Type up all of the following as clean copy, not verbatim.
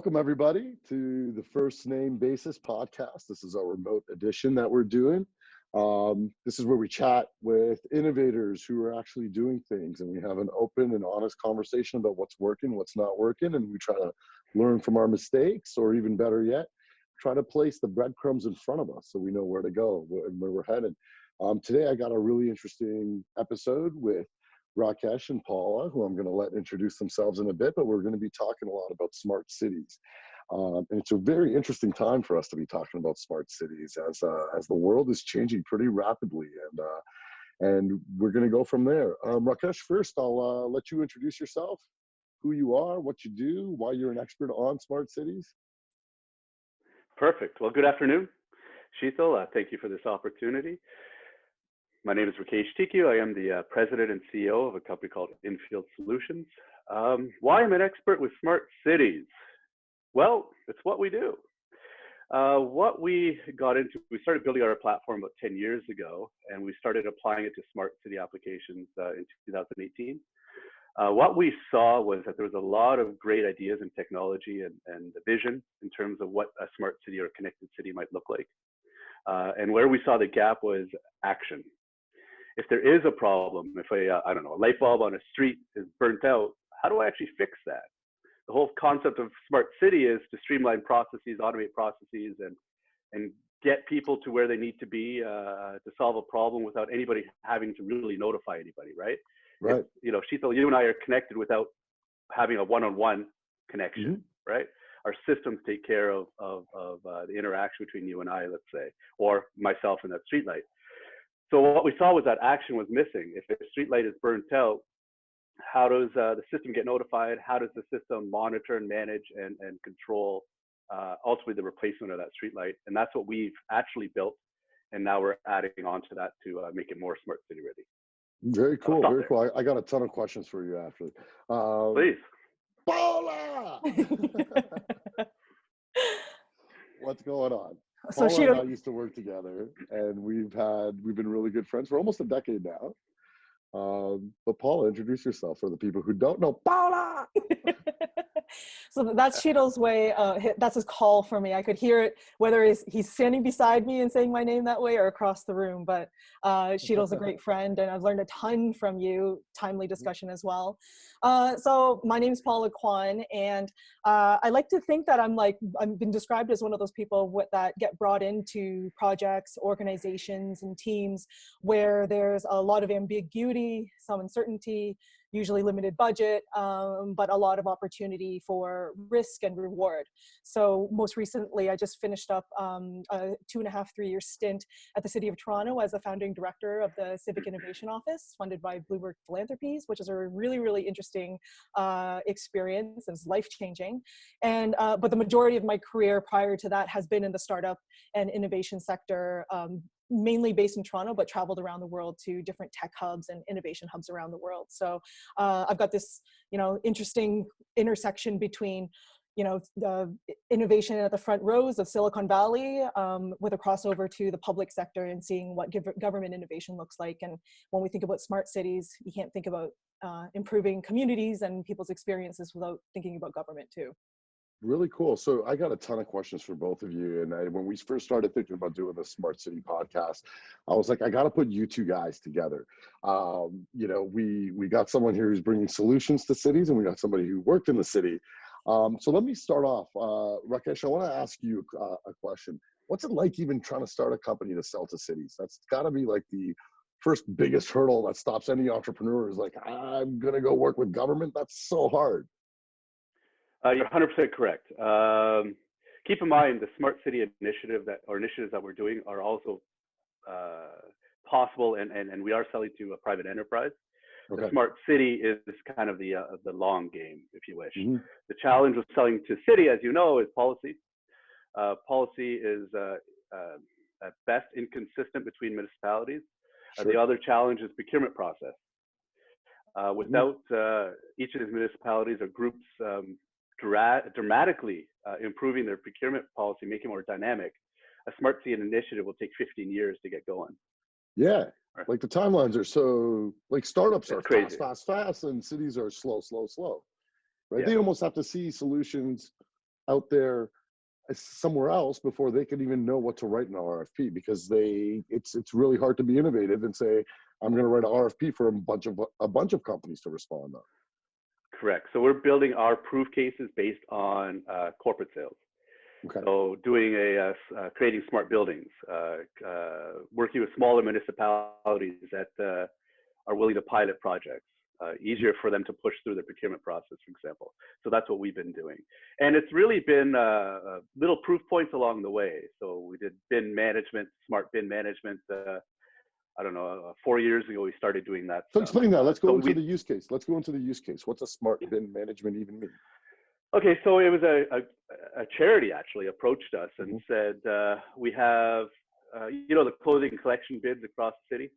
Welcome, everybody, to the First Name Basis podcast. This is our remote edition that we're doing. This is where we chat with innovators who are actually doing things, and we have an open and honest conversation about what's working, what's not working, and we try to learn from our mistakes, or even better yet, try to place the breadcrumbs in front of us so we know where to go and where we're headed. Today, I got a really interesting episode with Rakesh and Paula, who I'm going to let introduce themselves in a bit, but we're going to be talking a lot about smart cities. And it's a very interesting time for us to be talking about smart cities as the world is changing pretty rapidly, and we're going to go from there. Rakesh, first, I'll let you introduce yourself, who you are, what you do, why you're an expert on smart cities. Perfect. Well, good afternoon, Sheetal. Thank you for this opportunity. My name is Rakesh Tiku. I am the president and CEO of a company called inField Solutions. Why I'm an expert with smart cities? Well, it's what we do. What we got into, we started building our platform about 10 years ago, and we started applying it to smart city applications in 2018. What we saw was that there was a lot of great ideas and technology and the vision in terms of what a smart city or a connected city might look like. And where we saw the gap was action. If there is a problem, if I don't know, a light bulb on a street is burnt out, how do I actually fix that? The whole concept of smart city is to streamline processes, automate processes, and get people to where they need to be to solve a problem without anybody having to really notify anybody, right? Right. If, you know, Sheetal, you and I are connected without having a one-on-one connection, right? Our systems take care of the interaction between you and I, let's say, or myself and that streetlight. So what we saw was that action was missing. If a streetlight is burnt out, how does the system get notified? How does the system monitor and manage and control ultimately the replacement of that streetlight? And that's what we've actually built. And now we're adding on to that to make it more smart city ready. Very cool. Very cool. I got a ton of questions for you after. Please. Paula! What's going on? So Paula and I used to work together, and we've been really good friends for almost a decade now. But Paula, introduce yourself for the people who don't know Paula. So that's Sheetal's way. That's his call for me. I could hear it, whether he's standing beside me and saying my name that way or across the room. But Sheetal's a great friend, and I've learned a ton from you. Timely discussion as well. So my name is Paula Kwan, and I like to think that I've been described as one of those people that get brought into projects, organizations, and teams where there's a lot of ambiguity, some uncertainty, usually limited budget, but a lot of opportunity for risk and reward. So most recently, I just finished up a 2.5-3 year stint at the City of Toronto as a founding director of the Civic Innovation Office, funded by Bloomberg Philanthropies, which is a really, really interesting experience. It's life-changing. And but the majority of my career prior to that has been in the startup and innovation sector, mainly based in Toronto, but traveled around the world to different tech hubs and innovation hubs around the world. So I've got this, interesting intersection between, the innovation at the front rows of Silicon Valley with a crossover to the public sector and seeing what government innovation looks like. And when we think about smart cities, you can't think about improving communities and people's experiences without thinking about government too. Really cool. So I got a ton of questions for both of you. And when we first started thinking about doing the Smart City podcast, I was like, I got to put you two guys together. We got someone here who's bringing solutions to cities, and we got somebody who worked in the city. So let me start off. Rakesh, I want to ask you a question. What's it like even trying to start a company to sell to cities? That's got to be like the first biggest hurdle that stops any entrepreneur is like, I'm going to go work with government. That's so hard. You're 100% correct. Keep in mind the Smart City initiatives that we're doing are also possible, and we are selling to a private enterprise. Okay. The Smart City is kind of the long game, if you wish. Mm-hmm. The challenge with selling to city, as you know, is policy. Policy is at best inconsistent between municipalities. Sure. The other challenge is procurement process. Without each of these municipalities or groups dramatically improving their procurement policy, making it more dynamic, a smart city initiative will take 15 years to get going. Yeah, right. Like the timelines are so, like startups are crazy. fast, and cities are slow, right? Yeah. They almost have to see solutions out there somewhere else before they could even know what to write in an RFP, because it's really hard to be innovative and say, I'm going to write an RFP for a bunch of companies to respond on. Correct. So we're building our proof cases based on corporate sales. Okay. So doing creating smart buildings, working with smaller municipalities that are willing to pilot projects, easier for them to push through the procurement process, for example. So that's what we've been doing. And it's really been little proof points along the way. So we did bin management, smart bin management. I don't know, 4 years ago, we started doing that. So explain that. Let's go into the use case. Let's go into the use case. What's a smart bin management even mean? Okay, so it was a charity actually approached us and said, we have, the clothing collection bids across the city.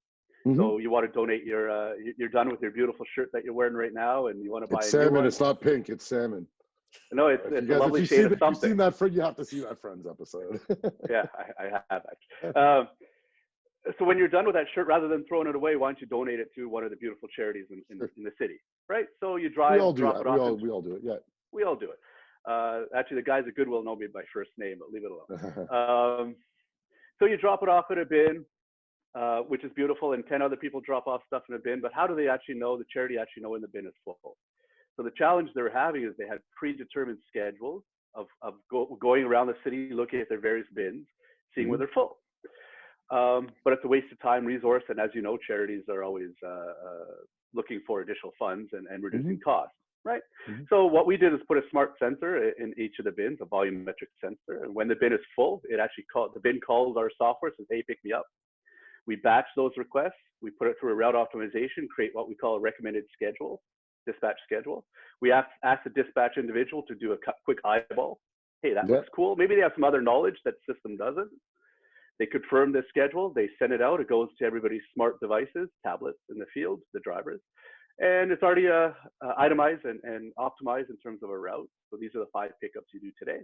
So you want to donate you're done with your beautiful shirt that you're wearing right now and you want to buy a new one. It's not pink, it's salmon. No, it's a lovely shade of something. If you've seen that, you have to see that Friends episode. Yeah, I have actually. So when you're done with that shirt, rather than throwing it away, why don't you donate it to one of the beautiful charities in the city, right? So you drive, we all do drop that. it off. We all do it, yeah. We all do it. Actually, the guys at Goodwill know me by first name, but leave it alone. So you drop it off in a bin, which is beautiful, and 10 other people drop off stuff in a bin, but how do they actually know, the charity actually know when the bin is full? So the challenge they were having is they had predetermined schedules of going around the city, looking at their various bins, seeing where they're full. But it's a waste of time, resource, and as you know, charities are always looking for additional funds and reducing costs, right? So what we did is put a smart sensor in each of the bins, a volumetric sensor, and when the bin is full, it actually the bin calls our software, says, hey, pick me up. We batch those requests, we put it through a route optimization, create what we call a recommended schedule, dispatch schedule. We ask the dispatch individual to do a quick eyeball. Hey, that looks cool. Maybe they have some other knowledge that the system doesn't. They confirm the schedule, they send it out, it goes to everybody's smart devices, tablets in the field, the drivers, and it's already itemized and optimized in terms of a route. So these are the 5 pickups you do today.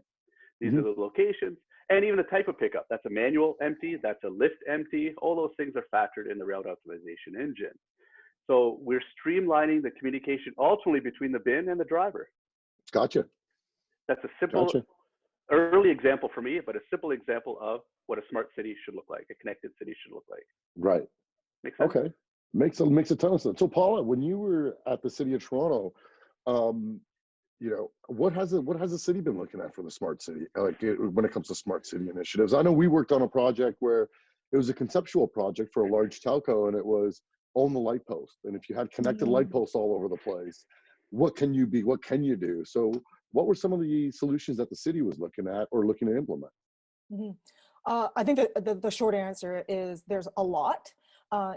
These are the locations, and even the type of pickup. That's a manual empty, that's a lift empty. All those things are factored in the route optimization engine. So we're streamlining the communication ultimately between the bin and the driver. Gotcha. That's a simple, early example for me, but a simple example of what a smart city should look like, a connected city should look like. Right. Makes sense? Okay. Makes a ton of sense. So Paula, when you were at the city of Toronto, what has the city been looking at for the smart city, when it comes to smart city initiatives? I know we worked on a project where it was a conceptual project for a large telco, and it was own the light post. And if you had connected light posts all over the place, what can you be? What can you do? So what were some of the solutions that the city was looking at or looking to implement? I think that the short answer is there's a lot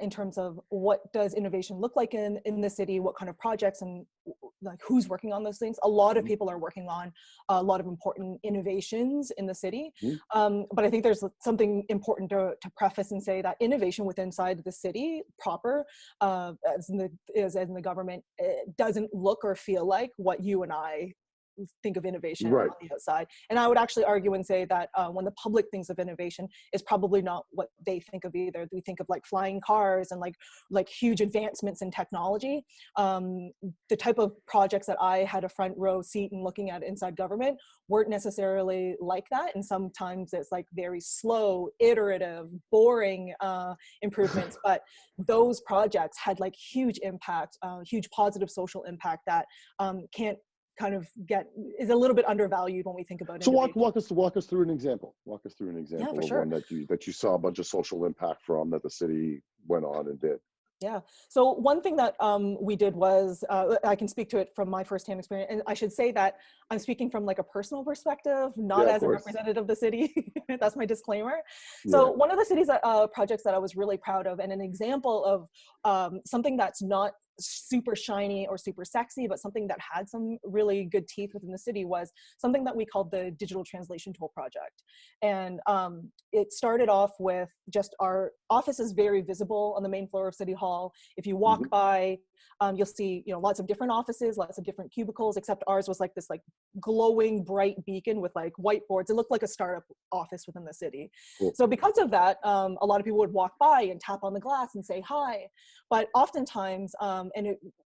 in terms of what does innovation look like in the city, what kind of projects, and like who's working on those things. A lot of people are working on a lot of important innovations in the city. But I think there's something important to preface and say that innovation within inside the city proper, as in the government, it doesn't look or feel like what you and I think of innovation on the outside. And I would actually argue and say that when the public thinks of innovation, is probably not what they think of either. We think of like flying cars and like huge advancements in technology. The type of projects that I had a front row seat in looking at inside government weren't necessarily like that. And sometimes it's like very slow, iterative, boring improvements. But those projects had like huge impact, huge positive social impact that can't kind of is a little bit undervalued when we think about it. So walk us through an example. Walk us through an example of one that you saw a bunch of social impact from, that the city went on and did. Yeah. So one thing that we did was, I can speak to it from my firsthand experience, and I should say that I'm speaking from like a personal perspective, not as a representative of the city. That's my disclaimer. So one of the cities projects that I was really proud of, and an example of something that's not super shiny or super sexy, but something that had some really good teeth within the city, was something that we called the Digital Translation Tool Project. And it started off with just our office is very visible on the main floor of City Hall. If you walk by, you'll see, lots of different offices, lots of different cubicles, except ours was like this like glowing bright beacon with like whiteboards. It looked like a startup office within the city. Cool. So because of that, a lot of people would walk by and tap on the glass and say hi. But oftentimes,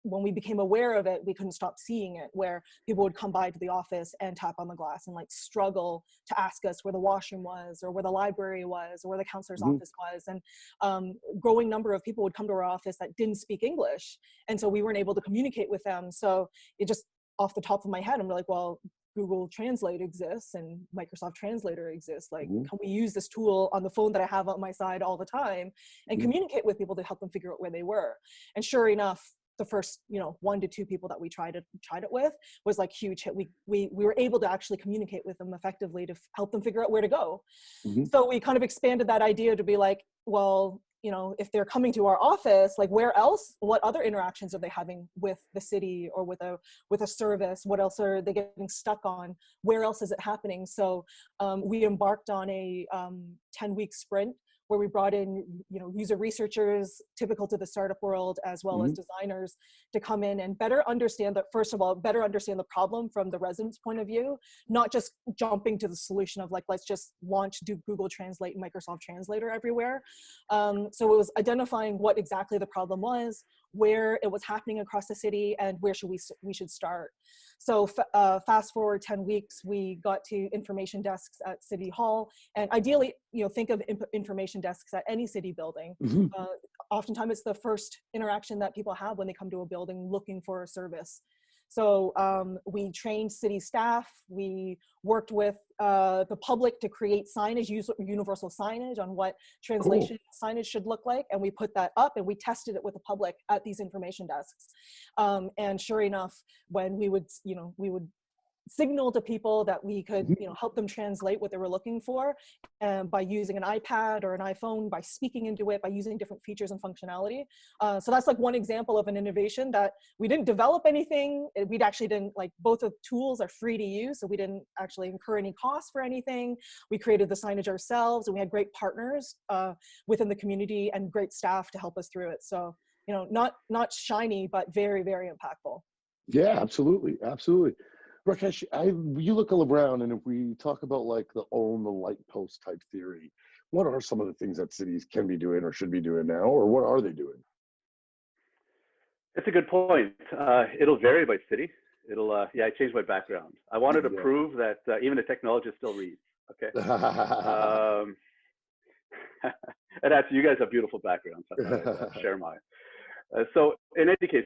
when we became aware of it, we couldn't stop seeing it, where people would come by to the office and tap on the glass and like struggle to ask us where the washroom was, or where the library was, or where the counselor's office was. And growing number of people would come to our office that didn't speak English. And so we weren't able to communicate with them. So it just, off the top of my head, I'm like, well, Google Translate exists and Microsoft Translator exists. Like, can we use this tool on the phone that I have on my side all the time and communicate with people to help them figure out where they were? And sure enough, the first, 1 to 2 people that we tried it with was like huge hit. We were able to actually communicate with them effectively to help them figure out where to go. So we kind of expanded that idea to be like, well, if they're coming to our office, like where else, what other interactions are they having with the city or with a service? What else are they getting stuck on? Where else is it happening? So we embarked on a 10-week sprint where we brought in, user researchers typical to the startup world, as well as designers, to come in and better understand that, first of all, better understand the problem from the resident's point of view, not just jumping to the solution of like, let's just do Google Translate and Microsoft Translator everywhere. So it was identifying what exactly the problem was, where it was happening across the city, and where we should start. So fast forward 10 weeks, we got to information desks at City Hall, and ideally, think of information desks at any city building. Oftentimes it's the first interaction that people have when they come to a building looking for a service. So we trained city staff, we worked with the public to create signage, universal signage on what translation signage should look like. And we put that up and we tested it with the public at these information desks. And sure enough, when we would signal to people that we could help them translate what they were looking for, by using an iPad or an iPhone, by speaking into it, by using different features and functionality. So that's like one example of an innovation that we didn't develop anything. We actually didn't, like, both of the tools are free to use, so we didn't actually incur any costs for anything. We created the signage ourselves, and we had great partners within the community and great staff to help us through it. So, not shiny, but very, very impactful. Yeah, absolutely. Rakesh, you look around, and if we talk about like the own the light post type theory, what are some of the things that cities can be doing or should be doing now, or what are they doing? It's a good point. It'll vary by city. I changed my background. I wanted to prove that even a technologist still reads. Okay. And actually, you guys have beautiful backgrounds. I share mine. So in any case,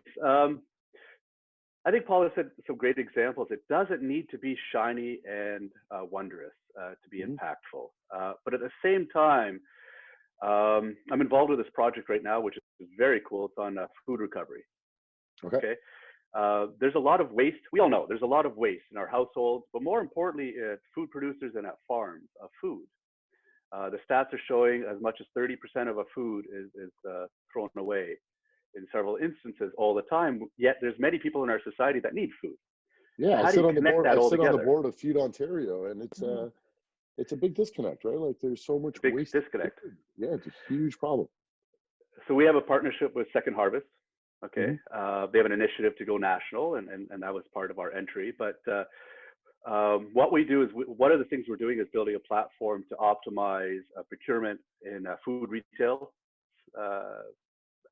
I think Paula said some great examples. It doesn't need to be shiny and wondrous to be impactful. But at the same time, I'm involved with this project right now, which is very cool. It's on food recovery. Okay. There's a lot of waste. We all know there's a lot of waste in our households, but more importantly, at food producers and at farms of food. The stats are showing as much as 30% of a food is thrown away in several instances all the time, yet there's many people in our society that need food. Yeah, I sit on the board of Feed Ontario, and it's a big disconnect, right? Like there's so much big waste. Disconnect. Yeah, it's a huge problem. So we have a partnership with Second Harvest. Okay, they have an initiative to go national, and that was part of our entry. But what we do is, one of the things we're doing is building a platform to optimize procurement in food retail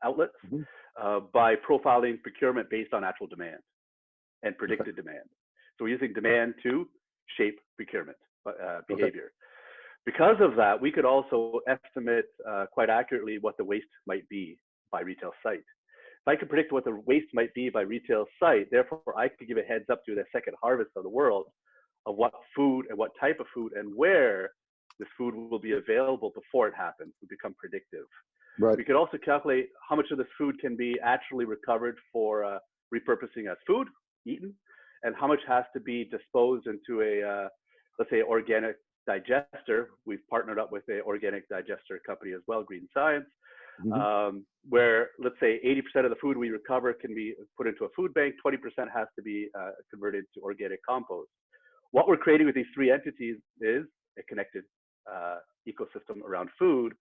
outlets by profiling procurement based on actual demand and predicted demand. So we're using demand to shape procurement behavior. Because of that, we could also estimate quite accurately what the waste might be by retail site. If I could predict what the waste might be by retail site, therefore I could give a heads up to the Second Harvest of the world of what food and what type of food and where this food will be available before it happens. We become predictive. Right. We could also calculate how much of this food can be actually recovered for repurposing as food, eaten, and how much has to be disposed into a, let's say, organic digester. We've partnered up with an organic digester company as well, Green Science, where, let's say, 80% of the food we recover can be put into a food bank, 20% has to be converted to organic compost. What we're creating with these three entities is a connected ecosystem around food.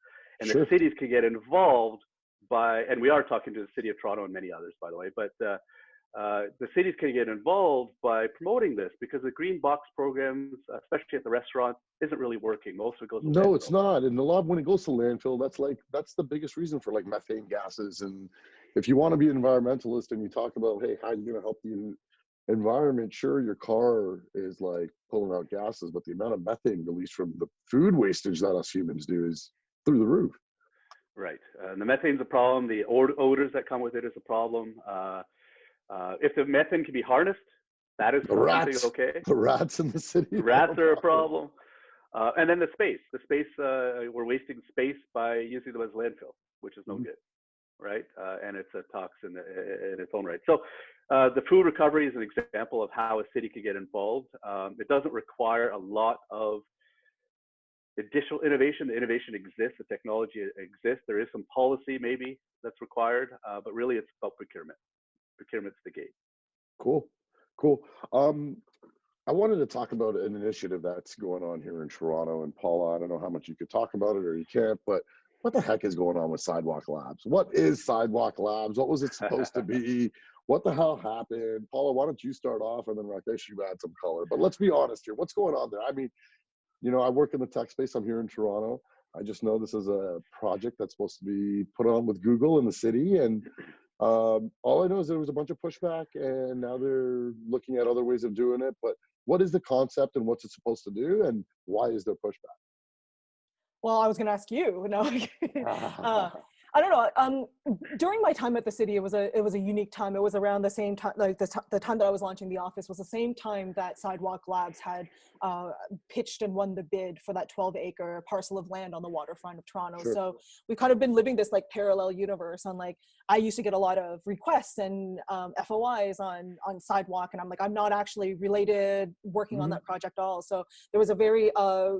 And the cities can get involved by, and we are talking to the City of Toronto and many others, by the way, but the cities can get involved by promoting this, because the green box programs, especially at the restaurants, isn't really working. Most of it goes to landfill. It's not. And a lot, when it goes to landfill, that's the biggest reason for like methane gases and, if you want to be an environmentalist and you talk about, hey, how are you going to help the environment? Sure, your car is like pulling out gases, but the amount of methane released from the food wastage that us humans do is through the roof. Right. The methane's a problem. The odors that come with it is a problem. If the methane can be harnessed, that is something okay. The rats in the city. Rats are a problem. And then the space. We're wasting space by using them as landfill, which is no good, right? And it's a toxin in its own right. So the food recovery is an example of how a city could get involved. It doesn't require a lot of additional innovation. The innovation exists, the technology exists. There is some policy maybe that's required, but really it's about procurement. Procurement's the gate. Cool. I wanted to talk about an initiative that's going on here in Toronto. And Paula, I don't know how much you could talk about it or you can't, but what the heck is going on with Sidewalk Labs? What is Sidewalk Labs? What was it supposed to be? What the hell happened? Paula, why don't you start off, and then Rakesh, you add some color. But let's be honest here. What's going on there? I mean, you know, I work in the tech space. I'm here in Toronto. I just know this is a project that's supposed to be put on with Google in the city. And all I know is there was a bunch of pushback, and now they're looking at other ways of doing it. But what is the concept, and what's it supposed to do, and why is there pushback? Well, I was going to ask you. No, I don't know. During my time at the city, it was a unique time. It was around the same time, like the time that I was launching the office was the same time that Sidewalk Labs had pitched and won the bid for that 12-acre parcel of land on the waterfront of Toronto. Sure. So we've kind of been living this like parallel universe. On like, I used to get a lot of requests and FOIs on Sidewalk, and I'm like, I'm not actually related working on that project at all. So there was a very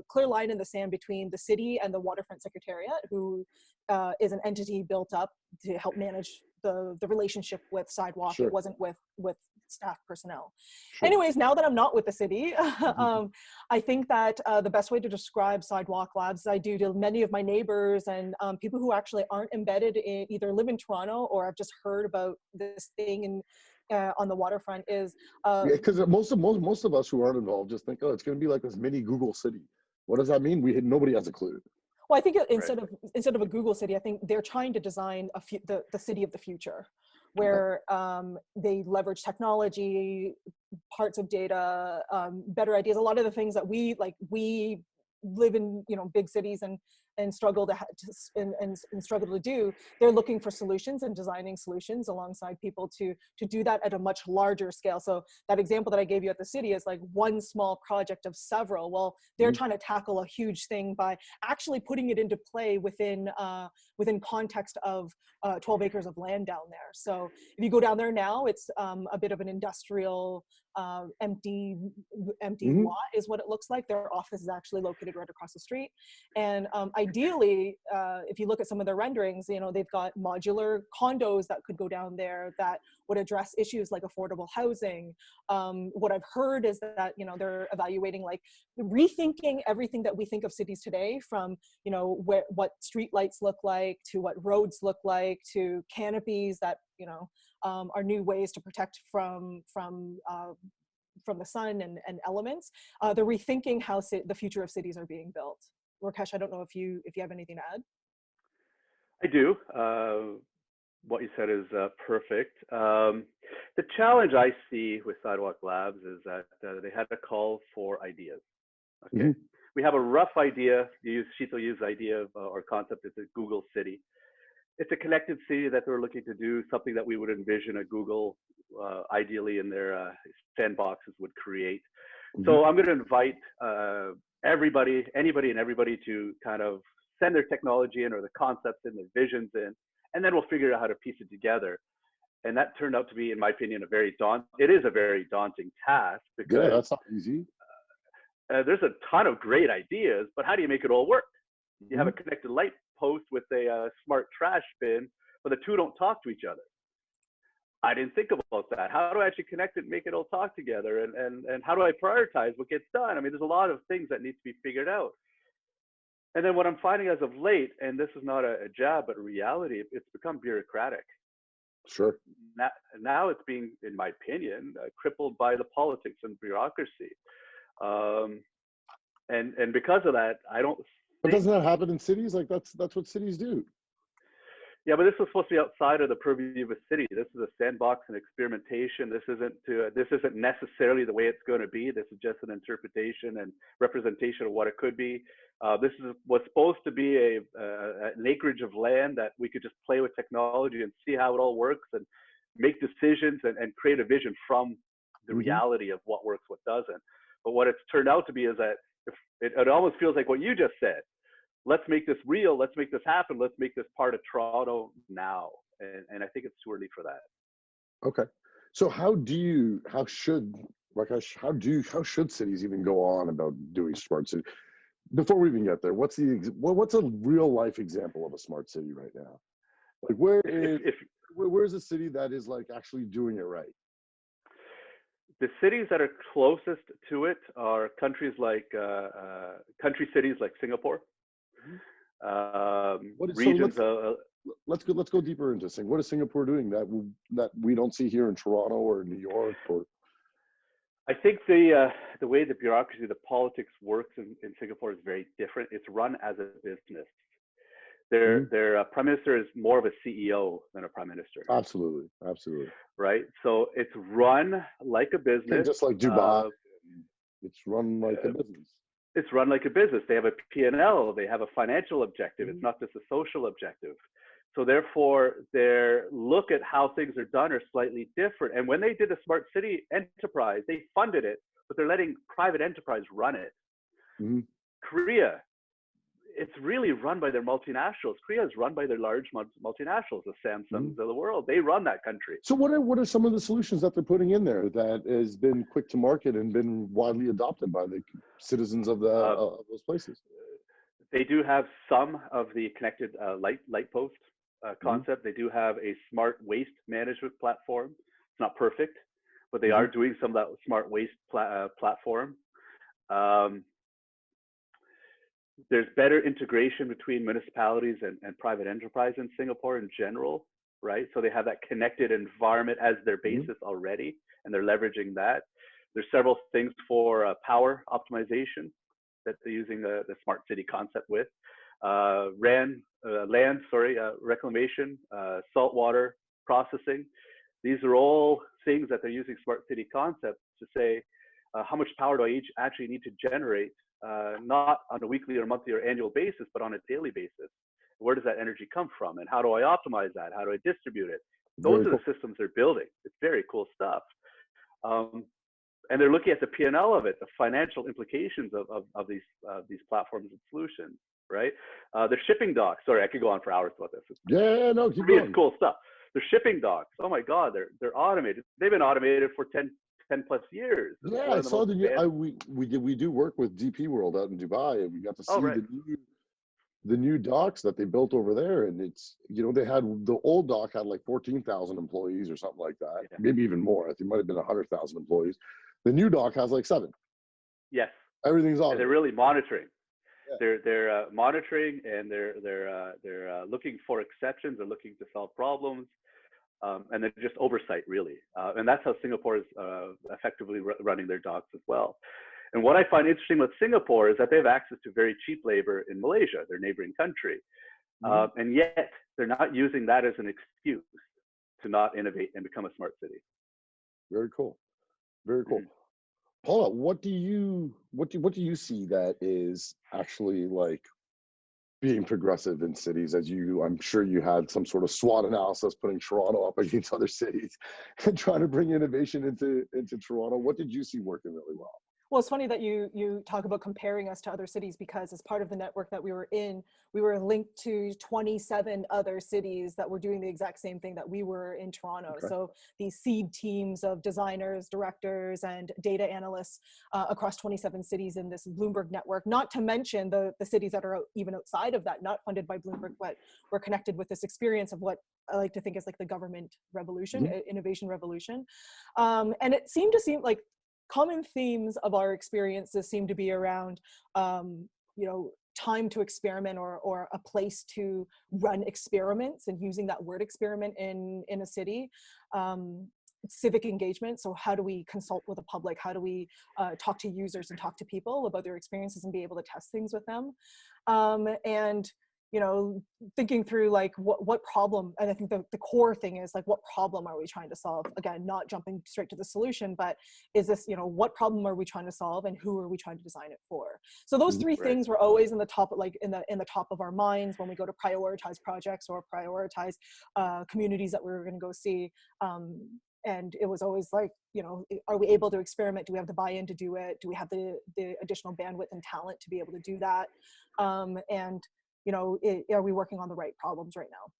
clear line in the sand between the city and the Waterfront Secretariat, who is an entity built up to help manage the relationship with Sidewalk. Sure. It wasn't with staff personnel. Sure. Anyways, now that I'm not with the city, I think that the best way to describe Sidewalk Labs, I do to many of my neighbors and people who actually aren't embedded in, either live in Toronto or have just heard about this thing and on the waterfront, is because most of us who aren't involved just think, oh, it's going to be like this mini Google city. What does that mean? Nobody has a clue. Well, I think instead of a Google city, I think they're trying to design the city of the future, where they leverage technology, parts of data, better ideas. A lot of the things that we live in, big cities and struggle and struggle to do. They're looking for solutions and designing solutions alongside people to do that at a much larger scale. So that example that I gave you at the city is like one small project of several. Well, they're trying to tackle a huge thing by actually putting it into play within context of 12 acres of land down there. So if you go down there now, it's a bit of an industrial empty lot is what it looks like. Their office is actually located right across the street. And ideally, if you look at some of their renderings, they've got modular condos that could go down there that would address issues like affordable housing. What I've heard is that, they're evaluating like rethinking everything that we think of cities today, from, what street lights look like, to what roads look like, to canopies that, are new ways to protect from the sun and elements. They're rethinking how the future of cities are being built. Rakesh, I don't know if you have anything to add. I do. What you said is perfect. The challenge I see with Sidewalk Labs is that they had a call for ideas. Okay, we have a rough idea. Sheetal used the idea of or concept is a Google city. It's a connected city that they're looking to do, something that we would envision a Google, ideally in their sandboxes, would create. So I'm going to invite anybody and everybody to kind of send their technology in, or the concepts in, their visions in, and then we'll figure out how to piece it together. And that turned out to be, in my opinion, it is a very daunting task, because that's not easy. There's a ton of great ideas, but how do you make it all work? You have a connected light post with a smart trash bin, but the two don't talk to each other. I didn't think about that. How do I actually connect it and make it all talk together? And how do I prioritize what gets done? I mean, there's a lot of things that need to be figured out. And then what I'm finding as of late, and this is not a jab, but a reality, it's become bureaucratic. Sure. Now it's being, in my opinion, crippled by the politics and bureaucracy. And because of that, I don't. But doesn't that happen in cities? Like that's what cities do. Yeah, but this was supposed to be outside of the purview of a city. This is a sandbox and experimentation. This isn't necessarily the way it's going to be. This is just an interpretation and representation of what it could be. This was supposed to be an acreage of land that we could just play with technology and see how it all works and make decisions and create a vision from the reality of what works, what doesn't. But what it's turned out to be is that it almost feels like what you just said. Let's make this real. Let's make this happen. Let's make this part of Toronto now. And I think it's too early for that. Okay. So how should cities even go on about doing smart city? Before we even get there, what's a real life example of a smart city right now? Like where's a city that is like actually doing it right? The cities that are closest to it are country cities like Singapore. Regions. Let's go deeper into Singapore. What is Singapore doing that we don't see here in Toronto or New York? Or I think the way the bureaucracy, the politics works in Singapore is very different. It's run as a business. Their prime minister is more of a CEO than a prime minister. Absolutely. Right. So it's run like a business. And just like Dubai, it's run like a business. It's run like a business. They have a P&L. They have a financial objective. It's not just a social objective. So therefore, their look at how things are done are slightly different. And when they did the smart city enterprise, they funded it, but they're letting private enterprise run it. Korea, it's really run by their multinationals. Korea is run by their large multinationals, the Samsungs of the world. They run that country. So what are some of the solutions that they're putting in there that has been quick to market and been widely adopted by the citizens of those places? They do have some of the connected light post concept. They do have a smart waste management platform. It's not perfect, but they are doing some of that smart waste platform. There's better integration between municipalities and private enterprise in Singapore in general, right? So they have that connected environment as their basis already, and they're leveraging that. There's several things for power optimization that they're using the smart city concept with. Land reclamation, saltwater processing. These are all things that they're using smart city concepts to say, how much power do I actually need to generate, not on a weekly or monthly or annual basis, but on a daily basis? Where does that energy come from? And how do I optimize that? How do I distribute it? Those are the systems they're building. It's very cool stuff. And they're looking at the P&L of it, the financial implications of these platforms and solutions, right? The shipping docks. Sorry, I could go on for hours about this. Keep going. It's cool stuff. The shipping docks. Oh my God, they're automated. They've been automated for 10 plus years. Yeah, I saw we do work with DP World out in Dubai, and we got to see the new docks that they built over there. And it's, they had, the old dock had like 14,000 employees or something like that, maybe even more. I think it might have been 100,000 employees. The new dock has like 7. Yes. Everything's on. They're really monitoring. Yeah. They're monitoring, and they're looking for exceptions. They're looking to solve problems. And then just oversight, really. And that's how Singapore is effectively running their docks as well. And what I find interesting with Singapore is that they have access to very cheap labor in Malaysia, their neighboring country. And yet they're not using that as an excuse to not innovate and become a smart city. Very cool. Very cool. Paula, what do you see that is actually like being progressive in cities? I'm sure you had some sort of SWOT analysis putting Toronto up against other cities and trying to bring innovation into Toronto. What did you see working really well? Well, it's funny that you talk about comparing us to other cities, because as part of the network that we were in, we were linked to 27 other cities that were doing the exact same thing that we were in Toronto. Okay. So these seed teams of designers, directors, and data analysts across 27 cities in this Bloomberg network, not to mention the cities that are even outside of that, not funded by Bloomberg, but we're connected with this experience of what I like to think is like the government revolution, innovation revolution. And it seemed like common themes of our experiences seem to be around, time to experiment or a place to run experiments, and using that word experiment in a city. Civic engagement. So how do we consult with the public? How do we talk to users and talk to people about their experiences and be able to test things with them? And thinking through like what problem, and I think the core thing is like, what problem are we trying to solve? Again, not jumping straight to the solution, but is this, what problem are we trying to solve, and who are we trying to design it for? So those three things were always in the top, like in the top of our minds when we go to prioritize projects or prioritize communities that we were going to go see. And it was always like, are we able to experiment? Do we have the buy-in to do it? Do we have the additional bandwidth and talent to be able to do that? And are we working on the right problems right now?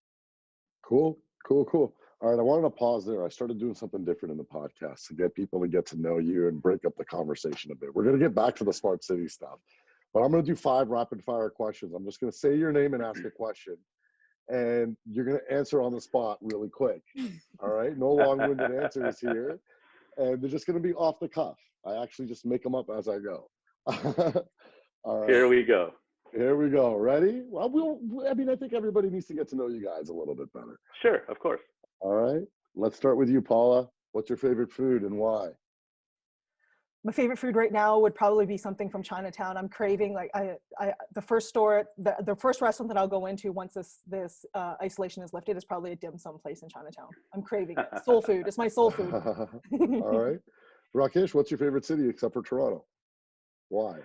Cool. All right, I wanted to pause there. I started doing something different in the podcast to get people to get to know you and break up the conversation a bit. We're going to get back to the smart city stuff, but I'm going to do 5 rapid fire questions. I'm just going to say your name and ask a question, and you're going to answer on the spot really quick. All right, no long-winded answers here, and they're just going to be off the cuff. I actually just make them up as I go. All right. Here we go. Ready? Well, I think everybody needs to get to know you guys a little bit better. Sure, of course. All right. Let's start with you, Paula. What's your favorite food and why? My favorite food right now would probably be something from Chinatown. I'm craving, like, the first restaurant that I'll go into once this isolation is lifted is probably a dim sum place in Chinatown. I'm craving it. Soul food. It's my soul food. All right. Rakesh, what's your favorite city except for Toronto? Why?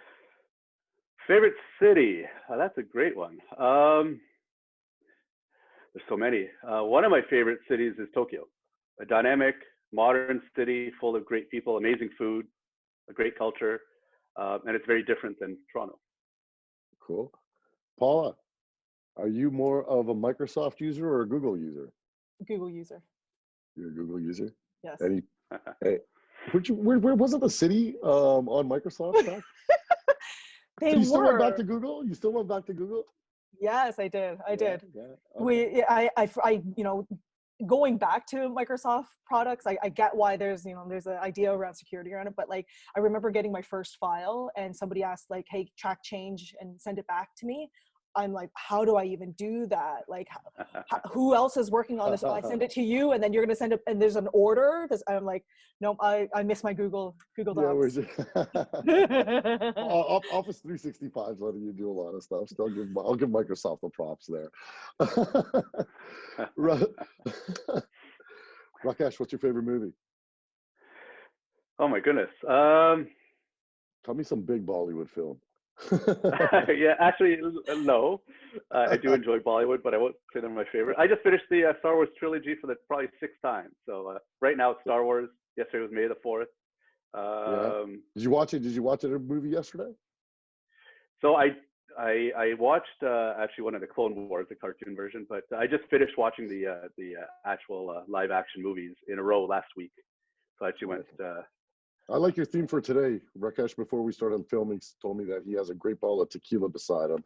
Favorite city? That's a great one. There's so many. One of my favorite cities is Tokyo. A dynamic, modern city full of great people, amazing food, a great culture, and it's very different than Toronto. Cool. Paula, are you more of a Microsoft user or a Google user? Google user. You're a Google user? Yes. Hey, where wasn't the city on Microsoft stack? You still went back to Google? Yes, I did. Okay. I going back to Microsoft products, I get why there's an idea around security around it, but like, I remember getting my first file and somebody asked like, hey, track change and send it back to me. I'm like, how do I even do that? Like, who else is working on this? I send it to you, and then you're going to send it, and there's an order. I'm like, nope, I miss my Google Docs. Yeah, Office 365 is letting you do a lot of stuff. So I'll give Microsoft the props there. Rakesh, what's your favorite movie? Oh my goodness. Tell me some big Bollywood film. Yeah, actually, no. I do enjoy Bollywood, but I won't say they're my favorite. I just finished the Star Wars trilogy for probably 6th time. So right now it's Star Wars. Yesterday was May the 4th. Yeah. Did you watch a movie yesterday? So I watched actually one of the Clone Wars, the cartoon version, but I just finished watching the actual live action movies in a row last week. So I actually went. I like your theme for today. Rakesh, before we started filming, told me that he has a great bottle of tequila beside him,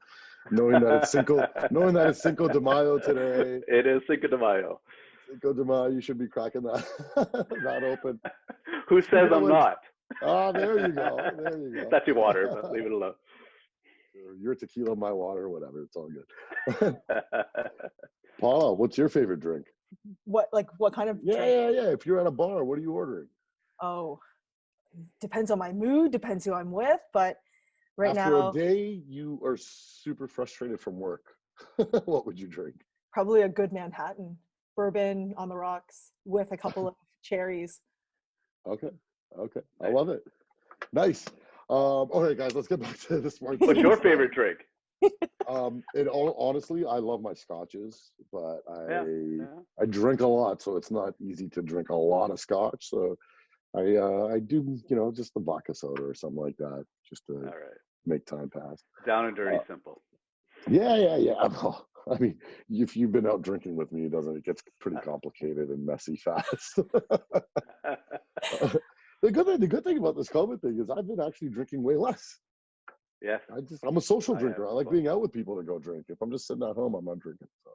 knowing that it's Cinco de Mayo today. It is Cinco de Mayo. Cinco de Mayo, you should be cracking that open. Who says I'm not? Ah, there you go. That's your water, but leave it alone. Your tequila, my water, whatever. It's all good. Paula, what's your favorite drink? What kind of drink? Yeah. If you're at a bar, what are you ordering? Oh, depends on my mood, depends who I'm with, but right now. After a day you are super frustrated from work, what would you drink? Probably a good Manhattan, bourbon on the rocks with a couple of cherries. Okay, I love it. Nice. Okay, guys, let's get back to the smart. What's your favorite drink? Honestly, I love my scotches, but I drink a lot, so it's not easy to drink a lot of scotch. So I do, just the vodka soda or something like that, just to make time pass. Down and dirty, simple. Yeah. Well, I mean, if you've been out drinking with me, it gets pretty complicated and messy fast. The good thing about this COVID thing is I've been actually drinking way less. Yeah. I'm a social drinker. I like being out with people to go drink. If I'm just sitting at home, I'm not drinking. So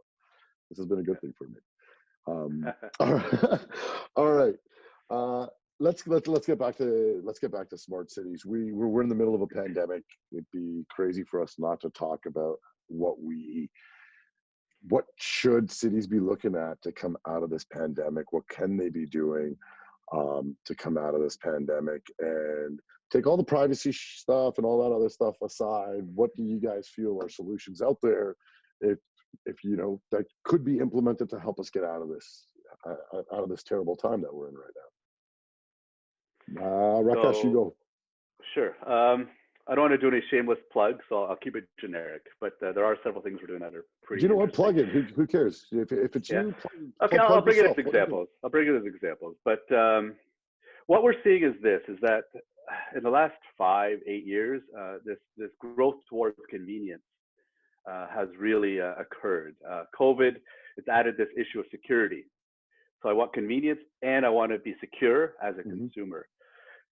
this has been a good thing for me. All right. Let's get back to smart cities. We're in the middle of a pandemic. It'd be crazy for us not to talk about what should cities be looking at to come out of this pandemic? What can they be doing to come out of this pandemic? And take all the privacy stuff and all that other stuff aside, what do you guys feel are solutions out there if you know, that could be implemented to help us get out of this terrible time that we're in right now. Rakesh, you go. Sure. I don't want to do any shameless plugs, so I'll keep it generic. But there are several things we're doing that are pretty. Do you know what? Plug it. Who cares? If it's you, okay, I'll bring it as examples. I'll bring it as examples. But what we're seeing is that in the last 5-8 years, this growth towards convenience has really occurred. COVID has added this issue of security. So I want convenience and I want to be secure as a consumer.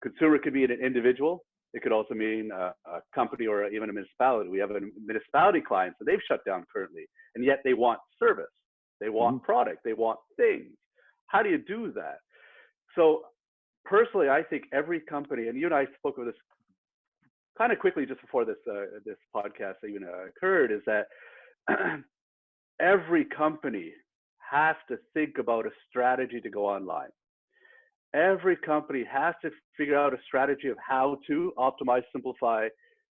Consumer could be an individual. It could also mean a company or even a municipality. We have a municipality clients that they've shut down currently, and yet they want service. They want product. They want things. How do you do that? So personally, I think every company, and you and I spoke of this kind of quickly just before this podcast even occurred, is that every company has to think about a strategy to go online. Every company has to figure out a strategy of how to optimize, simplify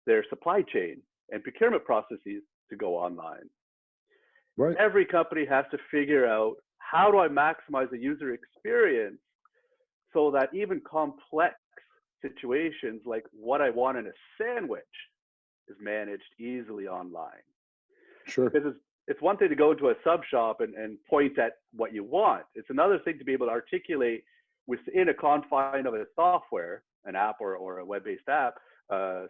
their supply chain and procurement processes to go online. Right. Every company has to figure out, how do I maximize the user experience so that even complex situations like what I want in a sandwich is managed easily online. Sure. Because it's one thing to go into a sub shop and point at what you want. It's another thing to be able to articulate within a confine of a software, an app or a web-based app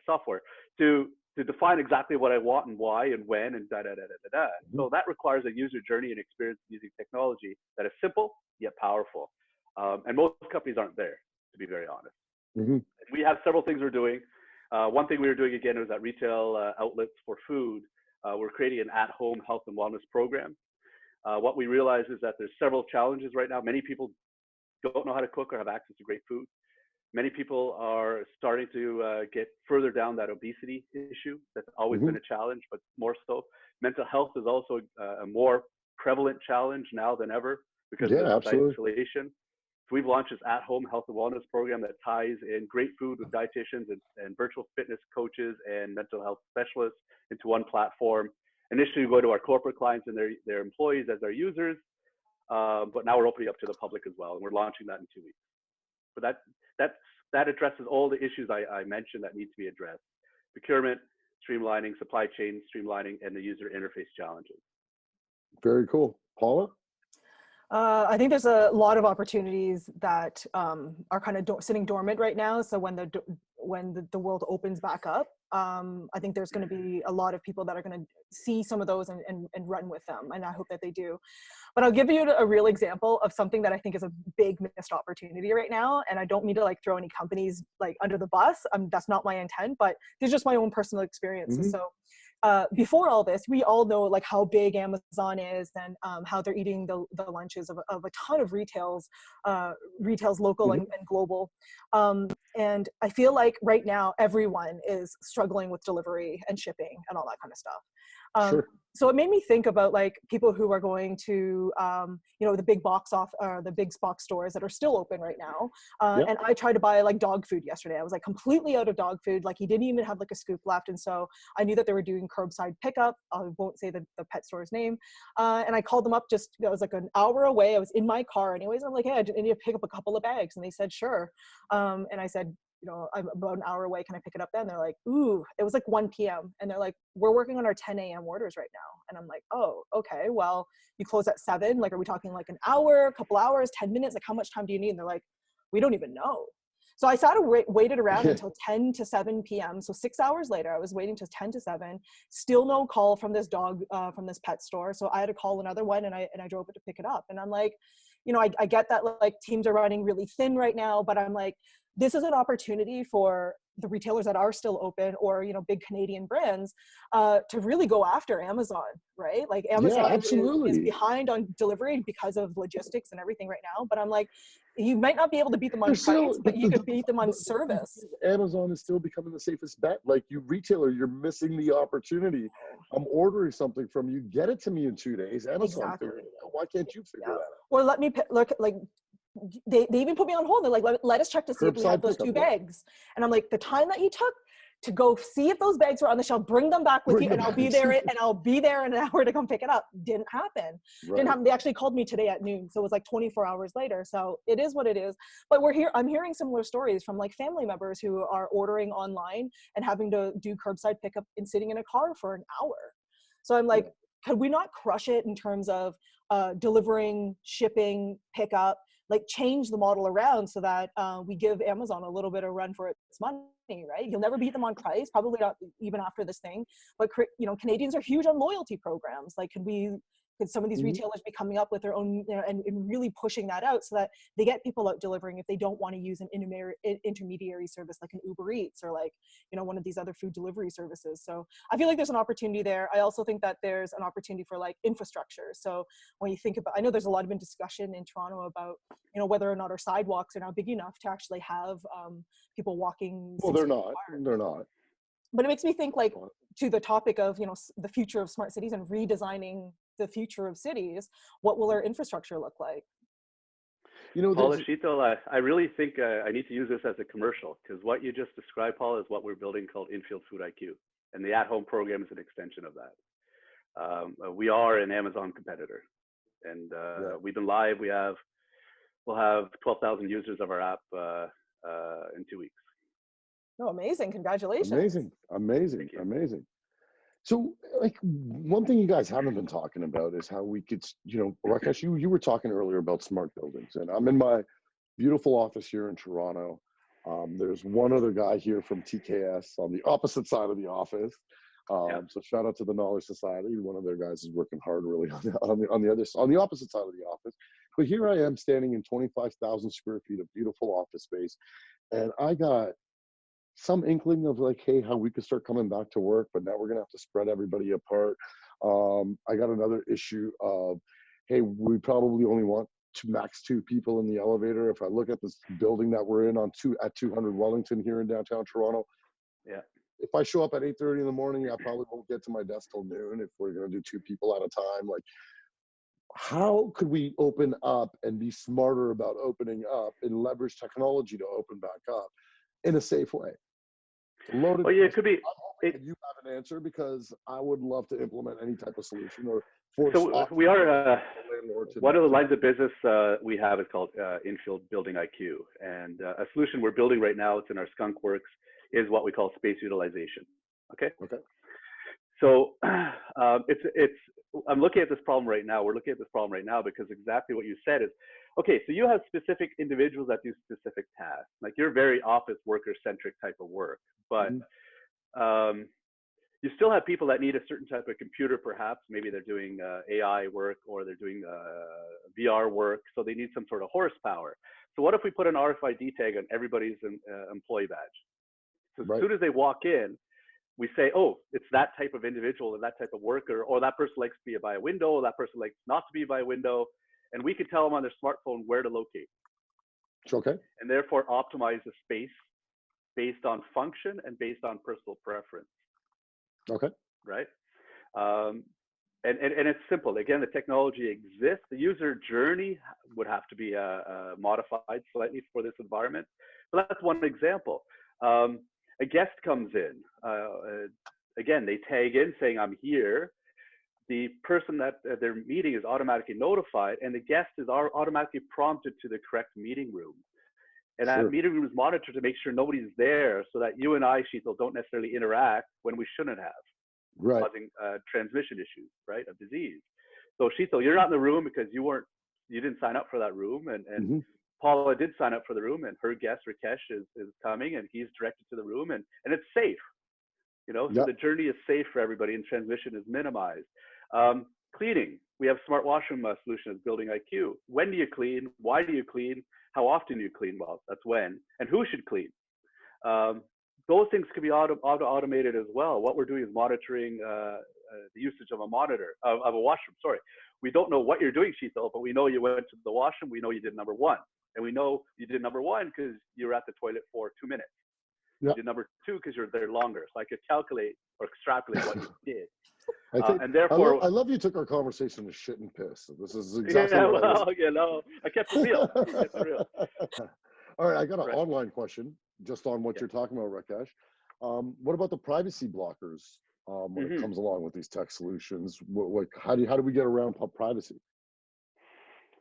software, to define exactly what I want and why and when and da-da-da-da-da-da. So that requires a user journey and experience using technology that is simple yet powerful. And most companies aren't there, to be very honest. We have several things we're doing. One thing we were doing again was at retail outlets for food. We're creating an at-home health and wellness program. What we realize is that there's several challenges right now. Many people don't know how to cook or have access to great food. Many people are starting to get further down that obesity issue. That's always been a challenge, but more so. Mental health is also a more prevalent challenge now than ever because of isolation. So we've launched this at-home health and wellness program that ties in great food with dietitians and virtual fitness coaches and mental health specialists into one platform. Initially, we go to our corporate clients and their employees as our users, but now we're opening up to the public as well, and we're launching that in 2 weeks. But that addresses all the issues I mentioned that need to be addressed: procurement, streamlining, supply chain streamlining, and the user interface challenges. Very cool. Paula? I think there's a lot of opportunities that are kind of sitting dormant right now. So when the world opens back up, I think there's going to be a lot of people that are going to see some of those and run with them. And I hope that they do. But I'll give you a real example of something that I think is a big missed opportunity right now. And I don't mean to like throw any companies like under the bus. That's not my intent, but this is just my own personal experiences. So before all this, we all know like how big Amazon is and how they're eating the lunches of a ton of retails local and global. And I feel like right now everyone is struggling with delivery and shipping and all that kind of stuff. So it made me think about like people who are going to, the big box stores that are still open right now. And I tried to buy like dog food yesterday. I was like completely out of dog food. Like he didn't even have like a scoop left. And so I knew that they were doing curbside pickup. I won't say the pet store's name. And I called them up it was like an hour away. I was in my car anyways. I'm like, hey, I need to pick up a couple of bags. And they said, sure. And I said, I'm about an hour away. Can I pick it up then? They're like, ooh, it was like 1 p.m. And they're like, we're working on our 10 a.m. orders right now. And I'm like, oh, okay. Well, you close at 7. Like, are we talking like an hour, a couple hours, 10 minutes? Like, how much time do you need? And they're like, we don't even know. So I waited around until 10 to 7 p.m. So 6 hours later, I was waiting till 10 to 7, still no call from this from this pet store. So I had to call another one and I drove it to pick it up. And I'm like, I get that like teams are running really thin right now, but I'm like, this is an opportunity for the retailers that are still open or, big Canadian brands to really go after Amazon, right? Like Amazon is behind on delivery because of logistics and everything right now. But I'm like, you might not be able to beat them on price, but you could beat them on service. Amazon is still becoming the safest bet. Like you retailer, you're missing the opportunity. I'm ordering something from you, get it to me in 2 days. Amazon figuring it out. Why can't you figure that out? Or let me look like, they even put me on hold. They're like, let us check to see if we have those 2 bags. And I'm like, the time that you took to go see if those bags were on the shelf, bring them back with Bring you, the and I'll be there in an hour to come pick it up. Didn't happen. Right. Didn't happen. They actually called me today at noon, so it was like 24 hours later. So it is what it is. But I'm hearing similar stories from like family members who are ordering online and having to do curbside pickup and sitting in a car for an hour. So I'm like, could we not crush it in terms of delivering, shipping, pickup, like change the model around so that we give Amazon a little bit of run for its money, right? You'll never beat them on price, probably not even after this thing, but Canadians are huge on loyalty programs. Like, could some of these retailers be coming up with their own, and really pushing that out so that they get people out delivering if they don't want to use an intermediary service like an Uber Eats or like, one of these other food delivery services. So I feel like there's an opportunity there. I also think that there's an opportunity for like infrastructure. So when you think about, I know there's a lot of discussion in Toronto about, whether or not our sidewalks are now big enough to actually have people walking. Well, they're not. They're not. But it makes me think, like, to the topic of, the future of smart cities and redesigning the future of cities, what will our infrastructure look like? Paula, Sheetal, I really think I need to use this as a commercial, because what you just described, Paula, is what we're building called inField Food IQ. And the at-home program is an extension of that. We are an Amazon competitor. And we've been live. We'll have 12,000 users of our app in 2 weeks. Oh, amazing. Congratulations. Amazing. So, like, one thing you guys haven't been talking about is how we could, Rakesh, you were talking earlier about smart buildings, and I'm in my beautiful office here in Toronto. There's one other guy here from TKS on the opposite side of the office. So shout out to the Knowledge Society. One of their guys is working hard really on the opposite side of the office. But here I am standing in 25,000 square feet of beautiful office space, and I got some inkling of like, hey, how we could start coming back to work, but now we're gonna have to spread everybody apart. I got another issue of, hey, we probably only want max 2 people in the elevator. If I look at this building that we're in at 200 Wellington here in downtown Toronto, if I show up at 8:30 in the morning, I probably won't get to my desk till noon if we're gonna do 2 people at a time. Like, how could we open up and be smarter about opening up and leverage technology to open back up in a safe way? Loaded. Well, yeah, it could be. You have an answer, because I would love to implement any type of solution or force. So we are one of the lines of business we have is called inField Building IQ, and a solution we're building right now, it's in our skunk works, is what we call space utilization. Okay. So I'm looking at this problem right now. We're looking at this problem right now because exactly what you said is, okay, so you have specific individuals that do specific tasks. Like, you're very office worker centric type of work, but you still have people that need a certain type of computer, perhaps. Maybe they're doing AI work, or they're doing VR work, so they need some sort of horsepower. So what if we put an RFID tag on everybody's employee badge? So as soon as they walk in, we say, oh, it's that type of individual or that type of worker, or that person likes to be by a window, or that person likes not to be by a window. And we can tell them on their smartphone where to locate. Okay. And therefore optimize the space based on function and based on personal preference. Okay. Right. And it's simple. Again, the technology exists. The user journey would have to be modified slightly for this environment. So that's one example. A guest comes in. Again, they tag in saying, I'm here. The person that they're meeting is automatically notified, and the guest is automatically prompted to the correct meeting room. And that meeting room is monitored to make sure nobody's there, so that you and I, Sheetal, don't necessarily interact when we shouldn't have, causing transmission issues, right, of disease. So Sheetal, you're not in the room because you didn't sign up for that room, and Paula did sign up for the room, and her guest Rakesh is coming, and he's directed to the room, and it's safe. So the journey is safe for everybody, and transmission is minimized. Cleaning, we have smart washroom solutions, Building IQ. When do you clean? Why do you clean? How often do you clean? Well, that's when. And who should clean? Those things can be automated as well. What we're doing is monitoring the usage of a washroom. Sorry, we don't know what you're doing, Sheetal, but we know you went to the washroom. We know you did number 1, and we know you did number 1 because you were at the toilet for 2 minutes. You did number 2 because you're there longer. So I could calculate or extrapolate what you did. And therefore, I love you took our conversation to shit and piss. This is exactly what I kept it real. All right, I got an online question just on what you're talking about, Rakesh. What about the privacy blockers when it Mhm. comes along with these tech solutions? How do we get around privacy?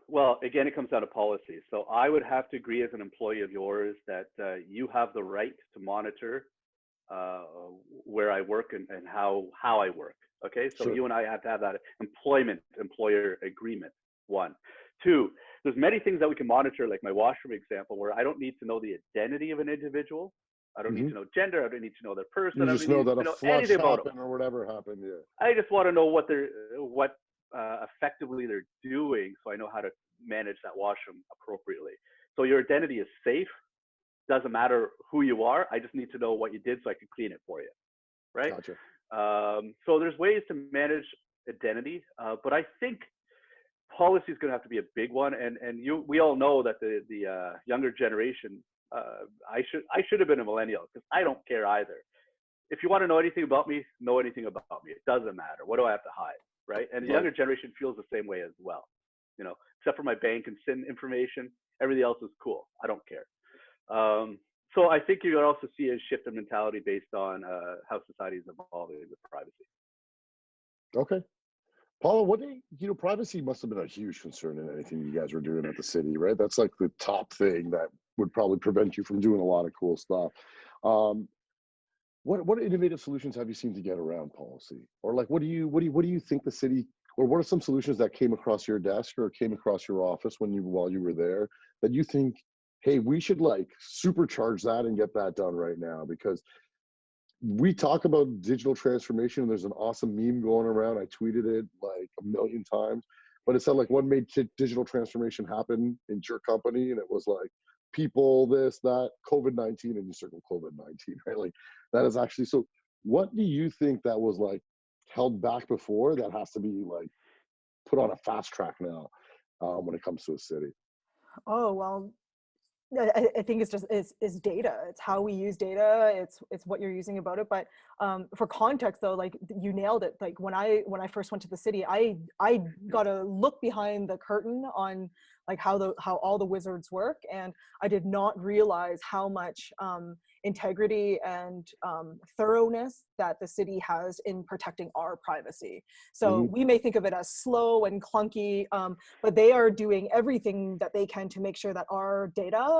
Well, again, it comes down to policy. So I would have to agree as an employee of yours that you have the right to monitor uh, where I work and how I work. Okay, so Sure. you and I have to have that employer agreement. One, two. There's many things that we can monitor, like my washroom example, where I don't need to know the identity of an individual. I don't need Hmm. to know gender. I don't need to know their person. You I just don't know need that to a know flush anything about them. happened or whatever happened. Yeah. I just want to know what effectively they're doing, so I know how to manage that washroom appropriately. So your identity is safe. Doesn't matter who you are. I just need to know what you did so I can clean it for you, right? Gotcha. So there's ways to manage identity, but I think policy is going to have to be a big one. And we all know that the younger generation. I should have been a millennial because I don't care either. If you want to know anything about me, know anything about me. It doesn't matter. What do I have to hide, right? And the Right. younger generation feels the same way as well. Except for my bank and SIN information, everything else is cool. I don't care. So I think you'll also see a shift in mentality based on how society is evolving with privacy. Okay. Paula, privacy must have been a huge concern in anything you guys were doing at the city, right? That's like the top thing that would probably prevent you from doing a lot of cool stuff. Um, what innovative solutions have you seen to get around policy? Or like, what do you think the city, or what are some solutions that came across your desk or came across your office while you were there that you think, hey, we should like supercharge that and get that done right now? Because we talk about digital transformation and there's an awesome meme going around. I tweeted it like a million times, but it said like what made digital transformation happen in your company, and it was like people, this, that, COVID-19, and you circle COVID-19, right? Like that is actually, so what do you think that was like held back before that has to be like put on a fast track now when it comes to a city? Oh, well, I think it's just is data. It's how we use data. It's what you're using about it. But for context, though, like you nailed it. Like when I first went to the city, I got to look behind the curtain on like how all the wizards work, and I did not realize how much integrity and thoroughness that the city has in protecting our privacy. So Hmm. we may think of it as slow and clunky, but they are doing everything that they can to make sure that our data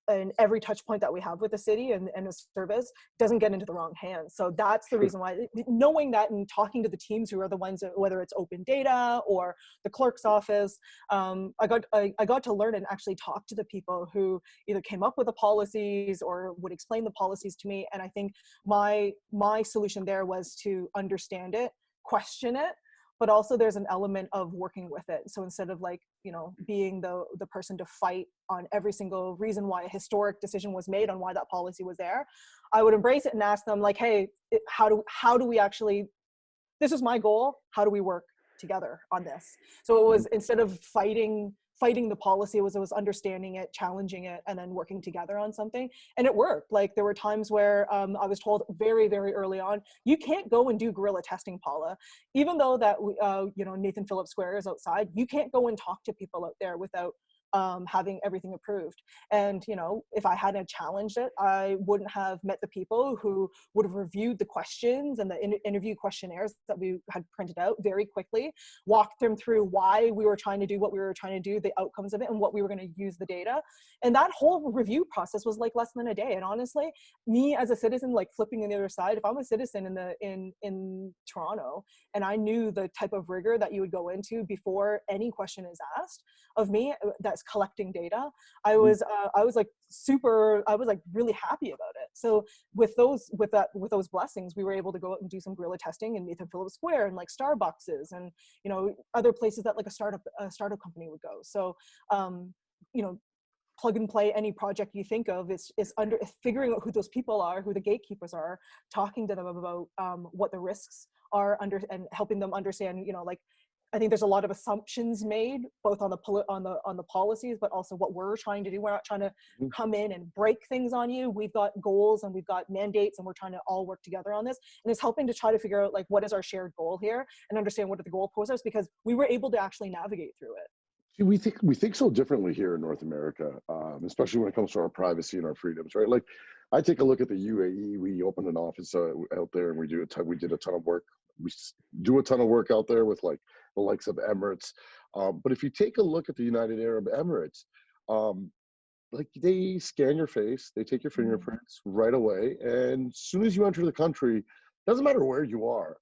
and every touch point that we have with the city and a service doesn't get into the wrong hands. So that's the reason why, knowing that and talking to the teams who are the ones, whether it's open data or the clerk's office, I got to learn and actually talk to the people who either came up with the policies or would explain the policies to me. And I think my solution there was to understand it, question it, but also there's an element of working with it. So instead of like, being the person to fight on every single reason why a historic decision was made on why that policy was there, I would embrace it and ask them like, hey, how do we actually, this is my goal, how do we work together on this? So it was, instead of fighting the policy, it was understanding it, challenging it, and then working together on something. And it worked. Like there were times where I was told very, very early on, you can't go and do guerrilla testing, Paula. Even though that Nathan Phillips Square is outside, you can't go and talk to people out there without having everything approved. And if I hadn't challenged it, I wouldn't have met the people who would have reviewed the questions and the interview questionnaires that we had printed out very quickly, walked them through why we were trying to do what we were trying to do, the outcomes of it, and what we were going to use the data. And that whole review process was like less than a day. And honestly, me as a citizen, like flipping on the other side, if I'm a citizen in Toronto and I knew the type of rigor that you would go into before any question is asked of me, that's collecting data, I was like really happy about it. So with those blessings, we were able to go out and do some guerrilla testing in Nathan Phillips Square and like Starbucks and other places that like a startup company would go. So plug and play any project you think of is figuring out who those people are, who the gatekeepers are, talking to them about what the risks are and helping them understand, like, I think there's a lot of assumptions made both on the policies, but also what we're trying to do. We're not trying to come in and break things on you. We've got goals and we've got mandates, and we're trying to all work together on this. And it's helping to try to figure out like what is our shared goal here and understand what are the goal posters, because we were able to actually navigate through it. See, we think so differently here in North America, especially when it comes to our privacy and our freedoms, right? Like, I take a look at the UAE. We opened an office out there, and we did a ton of work. We do a ton of work out there with like the likes of Emirates. But if you take a look at the United Arab Emirates, like they scan your face, they take your fingerprints right away, and as soon as you enter the country, doesn't matter where you are,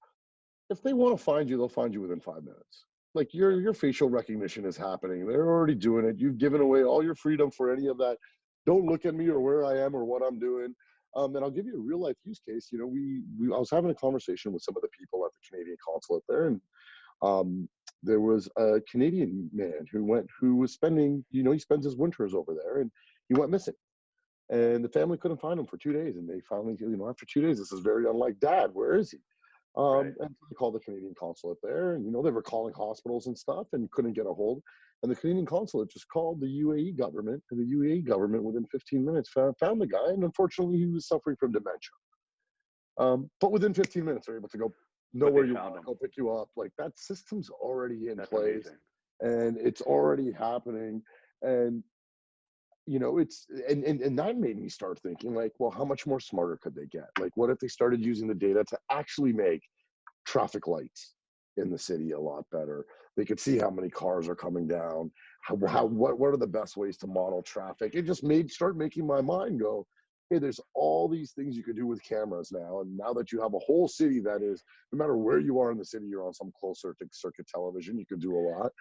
if they want to find you, they'll find you within 5 minutes. Like your facial recognition is happening. They're already doing it. You've given away all your freedom for any of that. Don't look at me or where I am or what I'm doing. And I'll give you a real life use case. You know, I was having a conversation with some of the people at the Canadian consulate there, and there was a Canadian man who was spending, you know, he spends his winters over there, and he went missing. And the family couldn't find him for 2 days. And they finally, you know, after 2 days, this is very unlike Dad. Where is he? And so they called the Canadian consulate there, and, you know, they were calling hospitals and stuff and couldn't get a hold. And the Canadian consulate just called the UAE government, and the UAE government within 15 minutes found the guy. And unfortunately, he was suffering from dementia. But within 15 minutes, they're able to know where you are, go pick you up. Like, that system's already in place, and it's already happening. And, you know, and that made me start thinking, like, well, how much more smarter could they get? Like, what if they started using the data to actually make traffic lights in the city a lot better? They could see how many cars are coming down, what are the best ways to model traffic. It just start making my mind go, hey, there's all these things you could do with cameras now. And now that you have a whole city that is, no matter where you are in the city, you're on some closed circuit television, you could do a lot.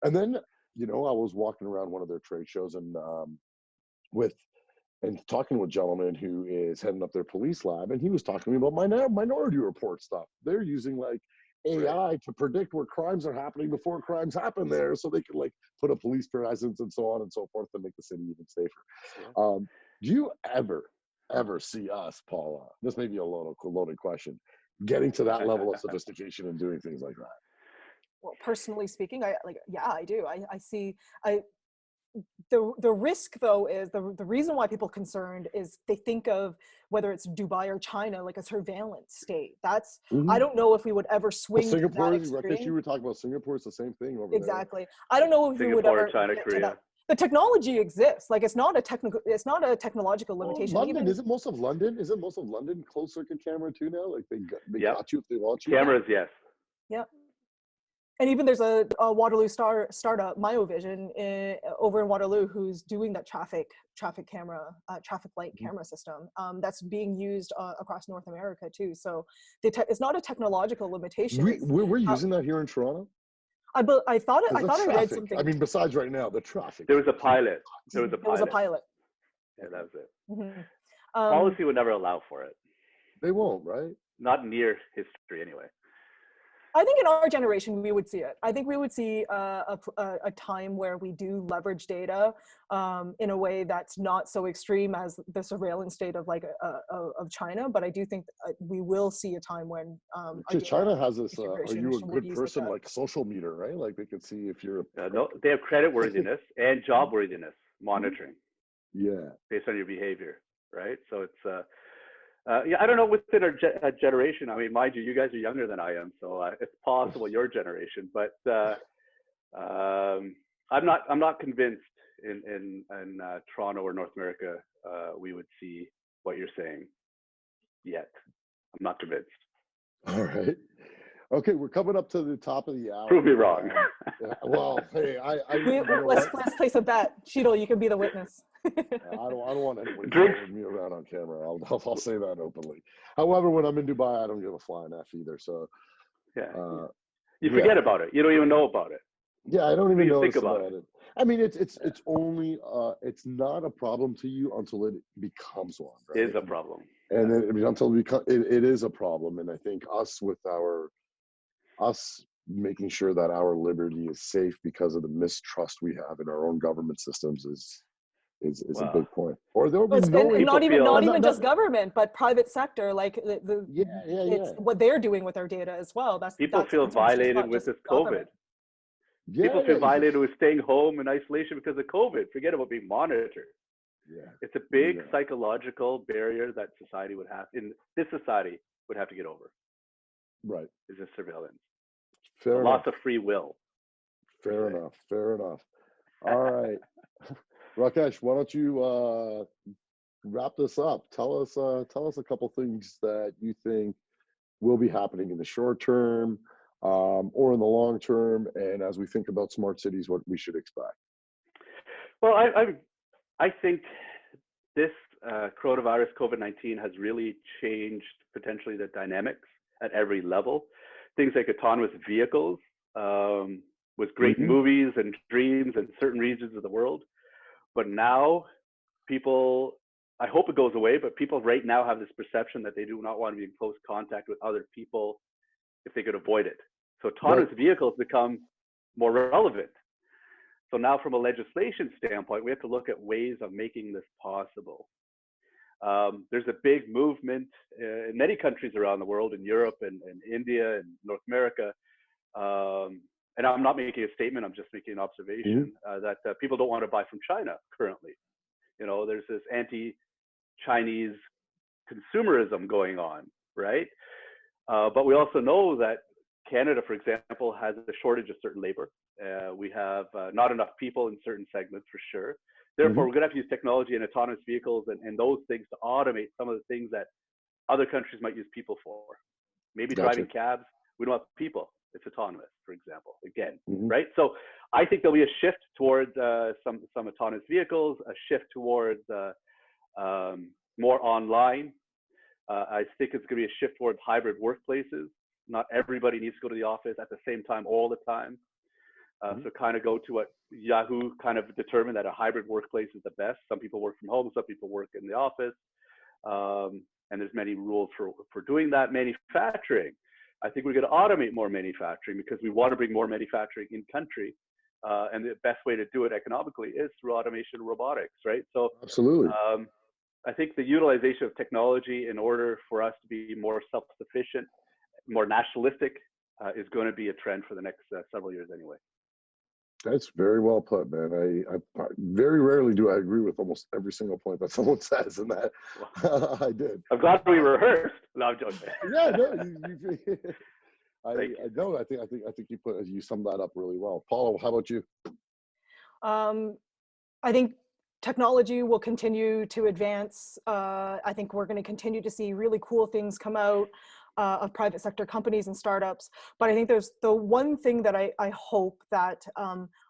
And then, you know, I was walking around one of their trade shows and talking with a gentleman who is heading up their police lab, and he was talking to me about minority report stuff. They're using like AI to predict where crimes are happening before crimes happen there, so they can like put a police presence and so on and so forth to make the city even safer. Do you ever see us, Paula? This may be a loaded question, getting to that level of sophistication and doing things like that? Well, personally speaking, I do. I see. The risk, though, is the reason why people are concerned is they think of whether it's Dubai or China like a surveillance state. That's I don't know if we would ever swing to that extreme. Rakesh, you were talking about Singapore. It's the same thing over exactly. I don't know if we would ever China, get Korea. to that. The technology exists. Like, it's not a technological limitation. London, isn't most of London closed circuit camera too now? Like, they got you if they want you. Cameras, yes. Yeah. And even there's a Waterloo startup, MyoVision, over in Waterloo, who's doing that traffic light camera system that's being used across North America too. So it's not a technological limitation. We're using that here in Toronto. I thought I read something. I mean, besides right now, the traffic. There was a pilot. There was a pilot. Yeah, that was it. Mm-hmm. Policy would never allow for it. They won't, right? Not near history, anyway. I think in our generation, we would see it. I think we would see a time where we do leverage data in a way that's not so extreme as the surveillance state of of China. But I do think we will see a time when China has this. Are you a good person? Like social meter, right? Like they can see if you're. No, they have credit worthiness and job worthiness monitoring. Yeah. Based on your behavior, right? So it's. Yeah, I don't know within our generation. I mean, mind you, you guys are younger than I am, so it's possible your generation. But I'm not convinced in Toronto or North America we would see what you're saying yet. I'm not convinced. All right. Okay, we're coming up to the top of the hour. Prove me wrong. Well, hey, let's place a bet. Sheetal, you can be the witness. I don't want anybody following me around on camera. I'll say that openly. However, when I'm in Dubai, I don't give a flying F either. So yeah, you forget about it. You don't even know about it. Yeah, I don't even know think about it. I mean, it's only it's not a problem to you until it becomes one. Right? It is a problem. And then until it is a problem. And I think us making sure that our liberty is safe because of the mistrust we have in our own government systems is a big point. Or there will be not even just government, but private sector, like it's what they're doing with their data as well. People feel violated with this COVID. People feel violated with staying home in isolation because of COVID. Forget about being monitored. Yeah, it's a big psychological barrier that society would have to get over. Right. Is this surveillance? Fair enough. Loss of free will. Fair enough. All right. Rakesh, why don't you wrap this up. Tell us a couple things that you think will be happening in the short term, or in the long term, and as we think about smart cities, what we should expect. Well, I think this coronavirus, COVID-19, has really changed potentially the dynamics at every level. Things like autonomous vehicles was great in movies and dreams in certain regions of the world. But now people, I hope it goes away, but people right now have this perception that they do not want to be in close contact with other people if they could avoid it. So autonomous vehicles become more relevant. So now from a legislation standpoint, we have to look at ways of making this possible. There's a big movement in many countries around the world, in Europe and India and North America. And I'm not making a statement, I'm just making an observation that people don't want to buy from China currently. You know, there's this anti-Chinese consumerism going on, right? But we also know that Canada, for example, has a shortage of certain labor. We have not enough people in certain segments for sure. Therefore, we're going to have to use technology and autonomous vehicles and those things to automate some of the things that other countries might use people for. Maybe driving cabs, we don't have people. It's autonomous, for example, again, right? So I think there'll be a shift towards some autonomous vehicles, a shift towards more online. I think it's going to be a shift towards hybrid workplaces. Not everybody needs to go to the office at the same time all the time. So kind of go to what Yahoo kind of determined, that a hybrid workplace is the best. Some people work from home, some people work in the office. And there's many rules for doing that. Manufacturing, I think we're going to automate more manufacturing because we want to bring more manufacturing in country. And the best way to do it economically is through automation and robotics, right? So absolutely. I think the utilization of technology in order for us to be more self-sufficient, more nationalistic, is going to be a trend for the next several years anyway. That's very well put, man. I very rarely do I agree with almost every single point that someone says, and that I did. I'm glad we rehearsed. No, I'm joking. Yeah, no, I think you summed that up really well. Paula, how about you? I think technology will continue to advance. I think we're going to continue to see really cool things come out of private sector companies and startups. But I think there's the one thing that I hope that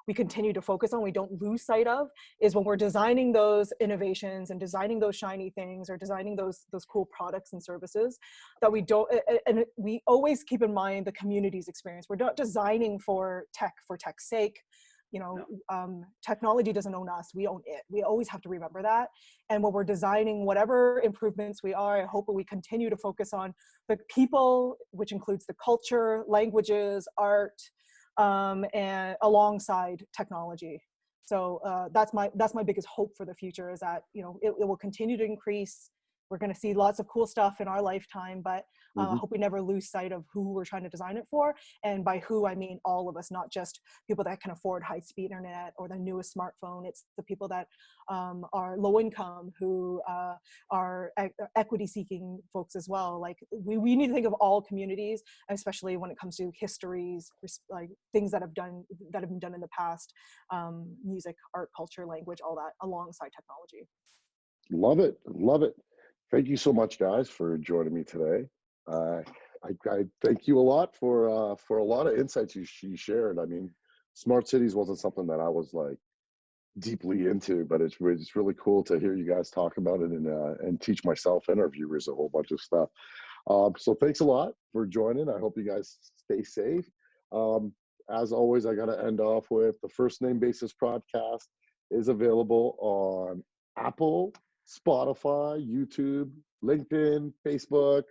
we continue to focus on, we don't lose sight of, is when we're designing those innovations and designing those shiny things or designing those cool products and services, that we don't, and we always keep in mind the community's experience. We're not designing for tech's sake. You know, technology doesn't own us, we own it. We always have to remember that. And when we're designing whatever improvements we are, I hope that we continue to focus on the people, which includes the culture, languages, art, and alongside technology. So that's my biggest hope for the future, is that, you know, it will continue to increase. We're going to see lots of cool stuff in our lifetime, but I hope we never lose sight of who we're trying to design it for. And by who, I mean all of us, not just people that can afford high-speed internet or the newest smartphone. It's the people that are low income, who are equity-seeking folks as well. Like we need to think of all communities, especially when it comes to histories, like things that have been done in the past, music, art, culture, language, all that, alongside technology. Love it, love it. Thank you so much, guys, for joining me today. I thank you a lot for a lot of insights you shared. I mean, smart cities wasn't something that I was like deeply into, but it's really cool to hear you guys talk about it and teach myself and our viewers a whole bunch of stuff. So thanks a lot for joining. I hope you guys stay safe. As always, I got to end off with the First Name Basis podcast is available on Apple, Spotify, YouTube, LinkedIn, Facebook.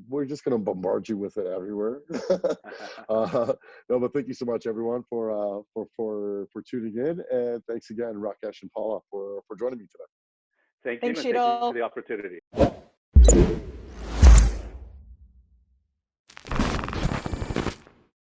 We're just going to bombard you with it everywhere. No, but thank you so much, everyone, for tuning in, and thanks again, Rakesh and Paula, for joining me today. Thank you, Thanks, and thank you Sheetal. for the opportunity.